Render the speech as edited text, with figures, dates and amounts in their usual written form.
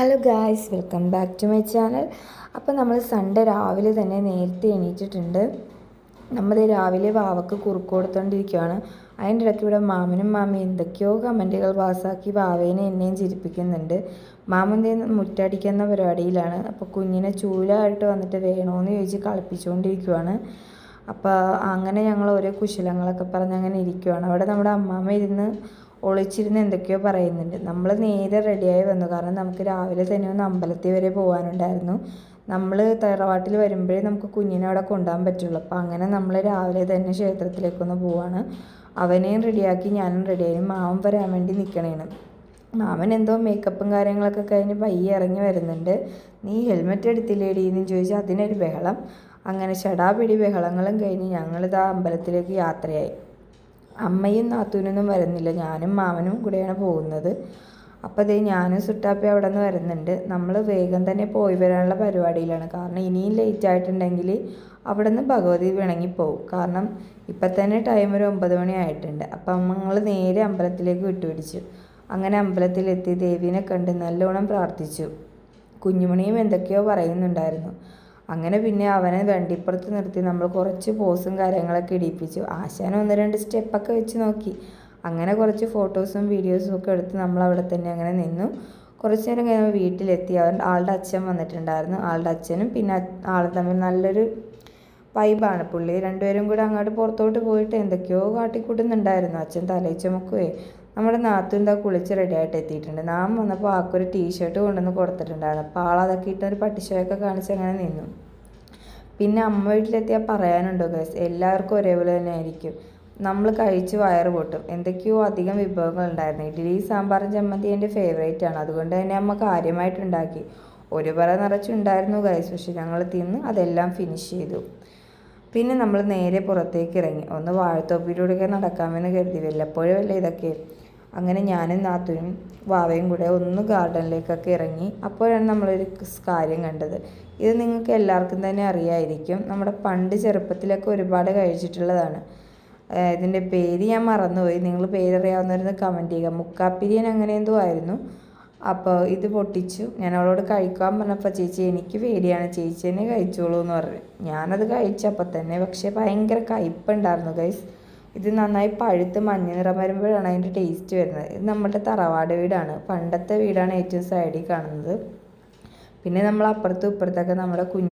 Hello guys, welcome back to my channel. അപ്പോൾ നമ്മൾ Sunday രാവിലെ തന്നെ നേരത്തെ എണീറ്റിട്ടുണ്ട്. നമ്മൾ രാവിലെ വാവക്ക് കുറുക്ക് കൊടുത്തോണ്ടിരിക്കുകയാണ്. അതിൻ്റെ ഇടയ്ക്ക് ഇവിടെ മാമനും മാമിയും എന്തൊക്കെയോ കമൻറ്റുകൾ പാസ്സാക്കി വാവേനെ എന്നെയും ചിരിപ്പിക്കുന്നുണ്ട്. മാമൻ്റെ മുറ്റടിക്കുന്ന പരിപാടിയിലാണ്. അപ്പോൾ കുഞ്ഞിനെ ചൂലായിട്ട് വന്നിട്ട് വേണമെന്ന് ചോദിച്ച് കളിപ്പിച്ചുകൊണ്ടിരിക്കുകയാണ്. അപ്പോൾ അങ്ങനെ ഞങ്ങൾ ഓരോ കുശലങ്ങളൊക്കെ പറഞ്ഞ് അങ്ങനെ ഇരിക്കുകയാണ്. അവിടെ നമ്മുടെ അമ്മാമ്മ ഇരുന്ന് ഒളിച്ചിരുന്ന് എന്തൊക്കെയോ പറയുന്നുണ്ട്. നമ്മൾ നേരെ റെഡിയായി വന്നു, കാരണം നമുക്ക് രാവിലെ തന്നെ ഒന്ന് അമ്പലത്തിൽ വരെ പോകാനുണ്ടായിരുന്നു. നമ്മൾ തറവാട്ടിൽ വരുമ്പോഴേ നമുക്ക് കുഞ്ഞിനെ അവിടെ കൊണ്ടുപോകാൻ പറ്റുള്ളൂ. അപ്പോൾ അങ്ങനെ നമ്മൾ രാവിലെ തന്നെ ക്ഷേത്രത്തിലേക്കൊന്ന് പോവാണ്. അവനെയും റെഡിയാക്കി ഞാനും റെഡിയായി. മാമൻ വരാൻ വേണ്ടി നിൽക്കണേണ്. മാമൻ എന്തോ മേക്കപ്പും കാര്യങ്ങളൊക്കെ കഴിഞ്ഞ് പയ്യെ ഇറങ്ങി വരുന്നുണ്ട്. നീ ഹെൽമെറ്റ് എടുത്തില്ലേടി എന്ന് ചോദിച്ചാൽ അതിനൊരു ബഹളം. അങ്ങനെ ചടാപിടി ബഹളങ്ങളും കഴിഞ്ഞ് ഞങ്ങളിതാ അമ്പലത്തിലേക്ക് യാത്രയായി. അമ്മയും നാത്തൂനൊന്നും വരുന്നില്ല, ഞാനും മാമനും കൂടെയാണ് പോകുന്നത്. അപ്പോൾ അതേ ഞാനും സുട്ടാപ്പി അവിടെ നിന്ന് വരുന്നുണ്ട്. നമ്മൾ വേഗം തന്നെ പോയി വരാനുള്ള പരിപാടിയിലാണ്, കാരണം ഇനിയും ലേറ്റ് ആയിട്ടുണ്ടെങ്കിൽ അവിടെ നിന്ന് ഭഗവതി പിണങ്ങിപ്പോവും. കാരണം ഇപ്പം തന്നെ ടൈം ഒരു 9 മണി ആയിട്ടുണ്ട്. അപ്പം ഞങ്ങൾ നേരെ അമ്പലത്തിലേക്ക് വിട്ടുപിടിച്ചു. അങ്ങനെ അമ്പലത്തിലെത്തി ദേവീനെ കണ്ട് നല്ലോണം പ്രാർത്ഥിച്ചു. കുഞ്ഞുമണിയും എന്തൊക്കെയോ പറയുന്നുണ്ടായിരുന്നു. അങ്ങനെ പിന്നെ അവനെ വണ്ടിപ്പുറത്ത് നിർത്തി നമ്മൾ കുറച്ച് പോസും കാര്യങ്ങളൊക്കെ ഇടിപ്പിച്ചു. ആശാൻ 1-2 സ്റ്റെപ്പൊക്കെ വെച്ച് നോക്കി. അങ്ങനെ കുറച്ച് ഫോട്ടോസും വീഡിയോസും ഒക്കെ എടുത്ത് നമ്മൾ അവിടെ തന്നെ അങ്ങനെ നിന്നു. കുറച്ച് നേരം കഴിഞ്ഞ് വീട്ടിലെത്തി. ആളുടെ അച്ഛൻ വന്നിട്ടുണ്ടായിരുന്നു. ആളുടെ അച്ഛനും പിന്നെ ആളും തമ്മിൽ നല്ലൊരു വൈബാണ്. പുള്ളി രണ്ടുപേരും കൂടെ അങ്ങോട്ട് പുറത്തോട്ട് പോയിട്ട് എന്തൊക്കെയോ കാട്ടിക്കൂട്ടുന്നുണ്ടായിരുന്നു. അച്ഛൻ തലയിൽ ചുമക്കുകയെ. നമ്മുടെ നാത്തു എന്താ കുളിച്ച് റെഡിയായിട്ട് എത്തിയിട്ടുണ്ട്. നാം വന്നപ്പോൾ ആൾക്കൊരു ടീഷർട്ട് കൊണ്ടുവന്ന് കൊടുത്തിട്ടുണ്ടായിരുന്നു. അപ്പോൾ ആളതൊക്കെ ഇട്ടൊരു പട്ടിഷയൊക്കെ കാണിച്ച് അങ്ങനെ നിന്നു. പിന്നെ അമ്മ വീട്ടിലെത്തിയാൽ പറയാനുണ്ടോ ഗൈസ്, എല്ലാവർക്കും ഒരേപോലെ തന്നെ ആയിരിക്കും. നമ്മൾ കഴിച്ച് വയറ് പൊട്ടും. എന്തൊക്കെയോ അധികം വിഭവങ്ങളുണ്ടായിരുന്നു. ഇഡ്ഡലി സാമ്പാറും ചമ്മന്തി എൻ്റെ ഫേവറേറ്റ് ആണ്. അതുകൊണ്ട് തന്നെ അമ്മ കാര്യമായിട്ടുണ്ടാക്കി. ഒരു പറ നിറച്ചുണ്ടായിരുന്നു ഗൈസ്. പക്ഷെ ഞങ്ങൾ തിന്ന് അതെല്ലാം ഫിനിഷ് ചെയ്തു. പിന്നെ നമ്മൾ നേരെ പുറത്തേക്ക് ഇറങ്ങി. ഒന്ന് വാഴത്തോപ്പിലൂടെയൊക്കെ നടക്കാമെന്ന് കരുതി. വല്ലപ്പോഴും അല്ലേ ഇതൊക്കെ. അങ്ങനെ ഞാനും നാത്തൂനും വാവയും കൂടെ ഒന്ന് ഗാർഡനിലേക്കൊക്കെ ഇറങ്ങി. അപ്പോഴാണ് നമ്മളൊരു കാര്യം കണ്ടത്. ഇത് നിങ്ങൾക്ക് എല്ലാവർക്കും തന്നെ അറിയാമായിരിക്കും. നമ്മുടെ പണ്ട് ചെറുപ്പത്തിലൊക്കെ ഒരുപാട് കഴിച്ചിട്ടുള്ളതാണ്. ഇതിൻ്റെ പേര് ഞാൻ മറന്നുപോയി. നിങ്ങൾ പേരറിയാവുന്നവരൊന്ന് കമൻറ്റ് ചെയ്യുക. മുക്കാപ്പിരിയൻ അങ്ങനെ എന്തോ ആയിരുന്നു. അപ്പോൾ ഇത് പൊട്ടിച്ചു. ഞാൻ അവളോട് കഴിക്കാൻ പറഞ്ഞപ്പോൾ ചേച്ചി എനിക്ക് പേടിയാണ്, ചേച്ചി തന്നെ കഴിച്ചോളൂ എന്ന് പറഞ്ഞു. ഞാനത് കഴിച്ചപ്പോൾ തന്നെ, പക്ഷേ ഭയങ്കര കയ്പ്പുണ്ടായിരുന്നു ഗൈസ്. ഇത് നന്നായി പഴുത്ത് മഞ്ഞ നിറം വരുമ്പോഴാണ് അതിൻ്റെ ടേസ്റ്റ് വരുന്നത്. ഇത് നമ്മുടെ തറവാട് വീടാണ്. പണ്ടത്തെ വീടാണ് ഏറ്റവും സൈഡിൽ കാണുന്നത്. പിന്നെ നമ്മൾ അപ്പുറത്തും ഇപ്പുറത്തൊക്കെ നമ്മുടെ